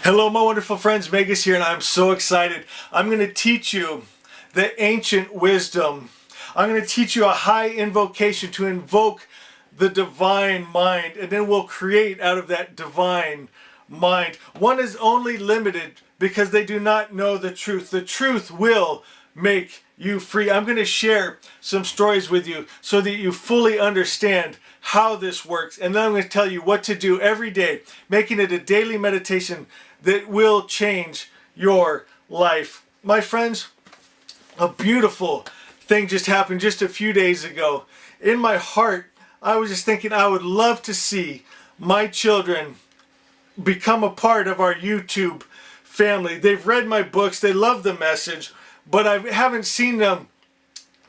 Hello, my wonderful friends. Magus here, and I'm so excited. I'm going to teach you the ancient wisdom. I'm going to teach you a high invocation to invoke the divine mind, and then we'll create out of that divine mind. One is only limited because they do not know the truth. The truth will make you free. I'm going to share some stories with you so that you fully understand how this works. And then I'm going to tell you what to do every day, making it a daily meditation that will change your life. My friends, a beautiful thing just happened just a few days ago. In my heart, I was just thinking I would love to see my children become a part of our YouTube family. They've read my books, they love the message, but I haven't seen them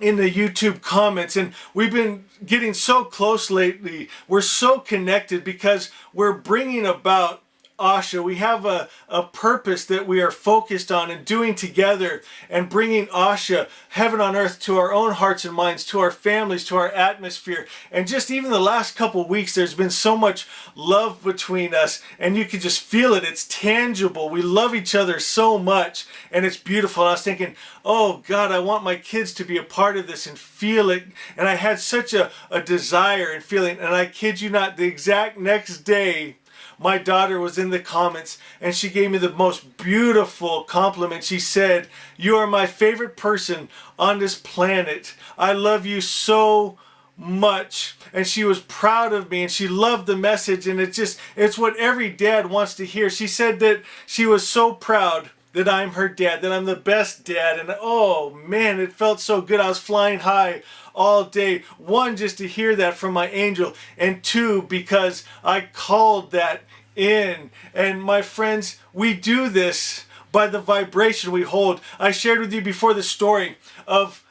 in the YouTube comments, and we've been getting so close lately. We're so connected because we're bringing about Asha. We have a purpose that we are focused on and doing together, and bringing Asha, heaven on earth, to our own hearts and minds, to our families, to our atmosphere. And just even the last couple of weeks, there's been so much love between us, and you can just feel it. It's tangible. We love each other so much, and it's beautiful. And I was thinking, oh God, I want my kids to be a part of this and feel it. And I had such a desire and feeling, and I kid you not, the exact next day, my daughter was in the comments and she gave me the most beautiful compliment. She said, "You are my favorite person on this planet. I love you so much." And she was proud of me and she loved the message, and it's what every dad wants to hear. She said that she was so proud that I'm her dad, that I'm the best dad. And oh man, it felt so good. I was flying high all day. One, just to hear that from my angel, and two, because I called that in. And my friends, we do this by the vibration we hold. I shared with you before the story of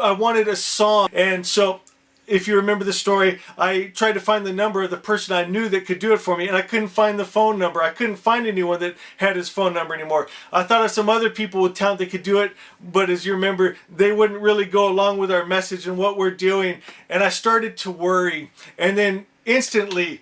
I wanted a song, and so if you remember the story, I tried to find the number of the person I knew that could do it for me, and I couldn't find the phone number. I couldn't find anyone that had his phone number anymore. I thought of some other people with talent that could do it, but as you remember, they wouldn't really go along with our message and what we're doing. And I started to worry, and then instantly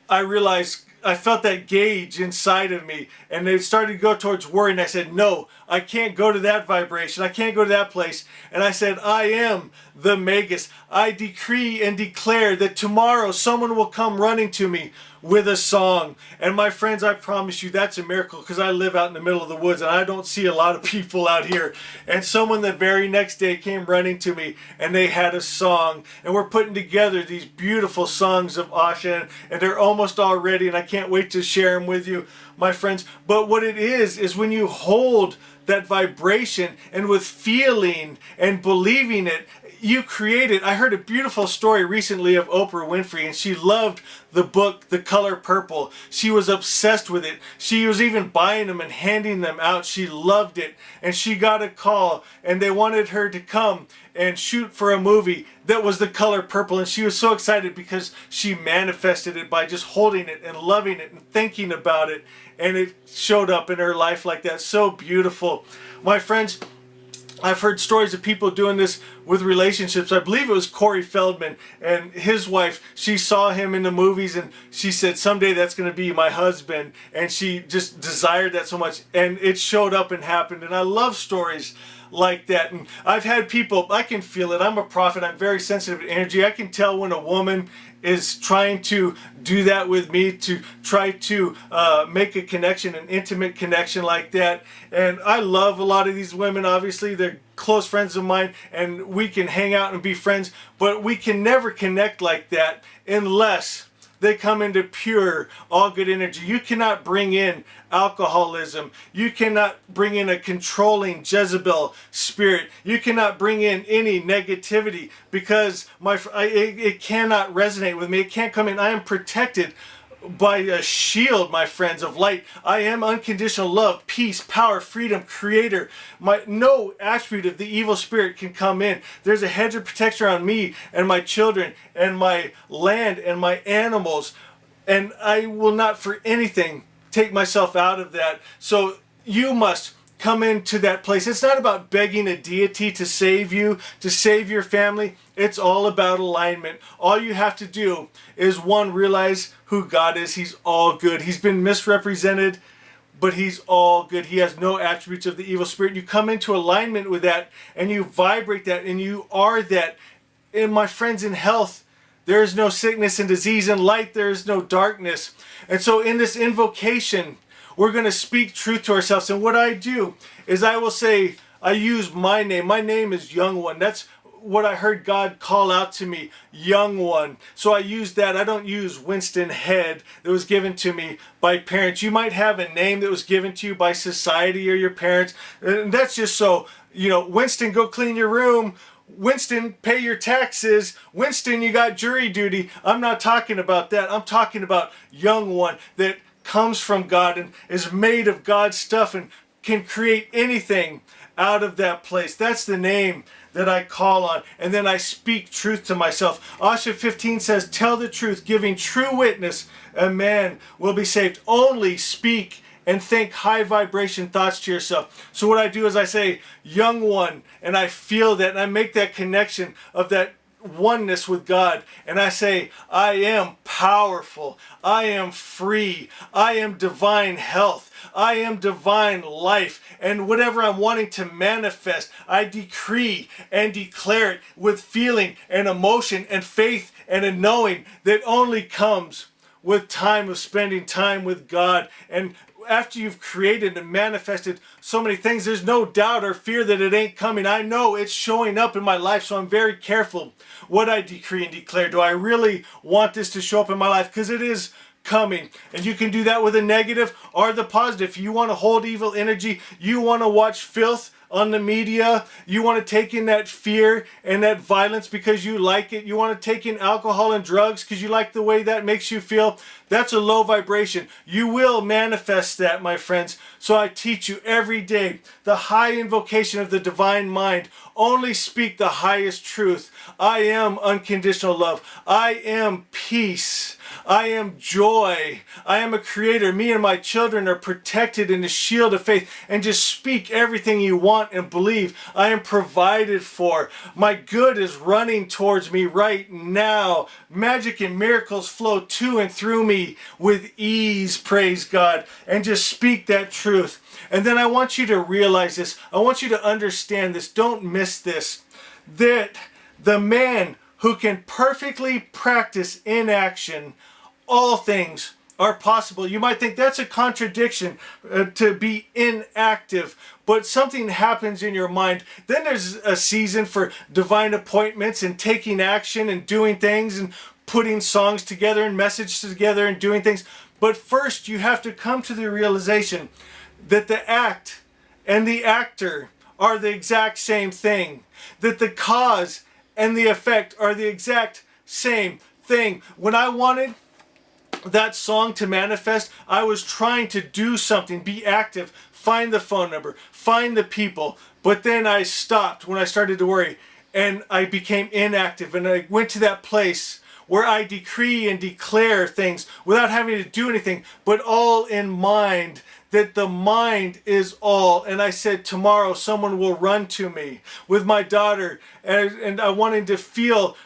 I realized I felt that gauge inside of me, and it started to go towards worry, and I said, no, I can't go to that vibration. I can't go to that place. And I said, I am the Magus. I decree and declare that tomorrow someone will come running to me with a song. And my friends, I promise you that's a miracle, because I live out in the middle of the woods and I don't see a lot of people out here. And someone the very next day came running to me and they had a song, and we're putting together these beautiful songs of Asha, and they're almost all ready, and I can't wait to share them with you, my friends. But what it is when you hold that vibration and with feeling and believing it, you create it. I heard a beautiful story recently of Oprah Winfrey, and she loved the book The Color Purple. She was obsessed with it. She was even buying them and handing them out. She loved it. And she got a call, and they wanted her to come and shoot for a movie that was The Color Purple. And she was so excited because she manifested it by just holding it and loving it and thinking about it. And it showed up in her life like that. So beautiful. My friends, I've heard stories of people doing this with relationships. I believe it was Corey Feldman and his wife. She saw him in the movies and she said, someday that's going to be my husband. And she just desired that so much. And it showed up and happened. And I love stories like that. And I've had people, I can feel it. I'm a prophet. I'm very sensitive to energy. I can tell when a woman is trying to do that with me, to try to make a connection, an intimate connection like that. And I love a lot of these women. Obviously, they're close friends of mine, and we can hang out and be friends, but we can never connect like that unless they come into pure, all good energy. You cannot bring in alcoholism. You cannot bring in a controlling Jezebel spirit. You cannot bring in any negativity, because it cannot resonate with me. It can't come in. I am protected by a shield, my friends, of light. I am unconditional love, peace, power, freedom, creator. No attribute of the evil spirit can come in. There's a hedge of protection around me and my children and my land and my animals, and I will not for anything take myself out of that. So you must come into that place. It's not about begging a deity to save you, to save your family. It's all about alignment. All you have to do is, one, realize who God is. He's all good. He's been misrepresented but he's all good. He has no attributes of the evil spirit. You come into alignment with that and you vibrate that and you are that. And my friends, in health, there is no sickness and disease. In light, there is no darkness. And so in this invocation, we're going to speak truth to ourselves. And what I do is I will say, I use my name. My name is Young One. That's what I heard God call out to me, Young One. So I use that. I don't use Winston Head that was given to me by parents. You might have a name that was given to you by society or your parents. And that's just so, Winston, go clean your room. Winston, pay your taxes. Winston, you got jury duty. I'm not talking about that. I'm talking about Young One that comes from God and is made of God's stuff and can create anything out of that place. That's the name that I call on. And then I speak truth to myself. Asha 15 says, tell the truth, giving true witness, a man will be saved. Only speak and think high vibration thoughts to yourself. So what I do is I say, Young One, and I feel that, and I make that connection of that oneness with God, and I say, I am powerful, I am free, I am divine health, I am divine life, and whatever I'm wanting to manifest, I decree and declare it with feeling and emotion and faith and a knowing that only comes with time of spending time with God. And after you've created and manifested so many things, there's no doubt or fear that it ain't coming. I know it's showing up in my life, so I'm very careful what I decree and declare. Do I really want this to show up in my life? Because it is coming. And you can do that with a negative or the positive. You want to hold evil energy, you want to watch filth on the media, you want to take in that fear and that violence because you like it, you want to take in alcohol and drugs because you like the way that makes you feel, that's a low vibration. You will manifest that, my friends. So I teach you every day the high invocation of the divine mind. Only speak the highest truth. I am unconditional love. I am peace. I am joy. I am a creator. Me and my children are protected in the shield of faith. And just speak everything you want and believe. I am provided for. My good is running towards me right now. Magic and miracles flow to and through me with ease, praise God. And just speak that truth. And then I want you to realize this. I want you to understand this. Don't miss this. That the man who can perfectly practice inaction, all things are possible. You might think that's a contradiction to be inactive, but something happens in your mind. Then there's a season for divine appointments and taking action and doing things and putting songs together and messages together and doing things. But first you have to come to the realization that the act and the actor are the exact same thing. That the cause and the effect are the exact same thing. When I wanted that song to manifest, I was trying to do something, be active, find the phone number, find the people. But then I stopped when I started to worry and I became inactive, and I went to that place where I decree and declare things without having to do anything, but all in mind, that the mind is all. And I said, tomorrow someone will run to me with my daughter, and I wanted to feel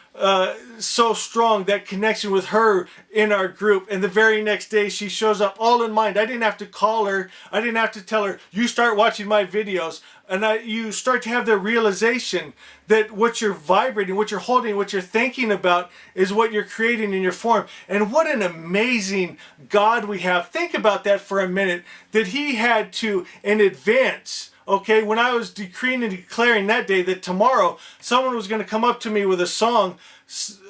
so strong, that connection with her in our group. And the very next day she shows up, all in mind. I didn't have to call her. I didn't have to tell her, you start watching my videos. And you start to have the realization that what you're vibrating, what you're holding, what you're thinking about is what you're creating in your form. And what an amazing God we have. Think about that for a minute, that he had to, in advance, okay, when I was decreeing and declaring that day that tomorrow someone was going to come up to me with a song,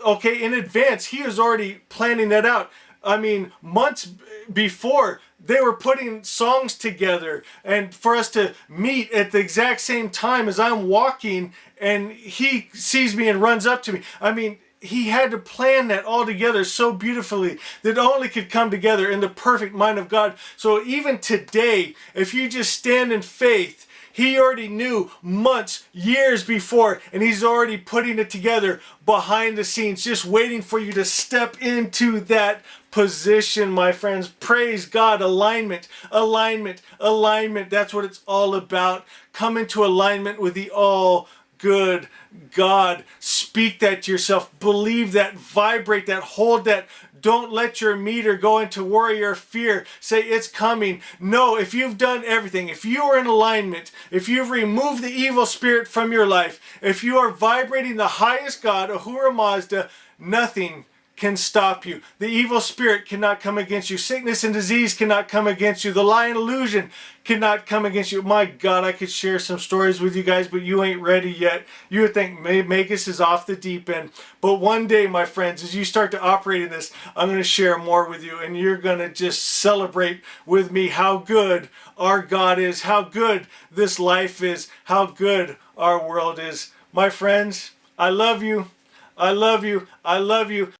okay, in advance, he was already planning that out. I mean, months before, they were putting songs together, and for us to meet at the exact same time as I'm walking and he sees me and runs up to me. I mean, he had to plan that all together so beautifully that only could come together in the perfect mind of God. So even today, if you just stand in faith, he already knew months, years before, and he's already putting it together behind the scenes, just waiting for you to step into that position, my friends. Praise God. Alignment, alignment, alignment. That's what it's all about. Come into alignment with the all good God. Speak that to yourself. Believe that. Vibrate that. Hold that. Don't let your meter go into worry or fear. Say, it's coming. No, if you've done everything, if you are in alignment, if you've removed the evil spirit from your life, if you are vibrating the highest God, Ahura Mazda, nothing can stop you. The evil spirit cannot come against you. Sickness and disease cannot come against you. The lying illusion cannot come against you. My God, I could share some stories with you guys, but you ain't ready yet. You would think Magus is off the deep end. But one day, my friends, as you start to operate in this, I'm going to share more with you, and you're going to just celebrate with me how good our God is, how good this life is, how good our world is. My friends, I love you. I love you. I love you.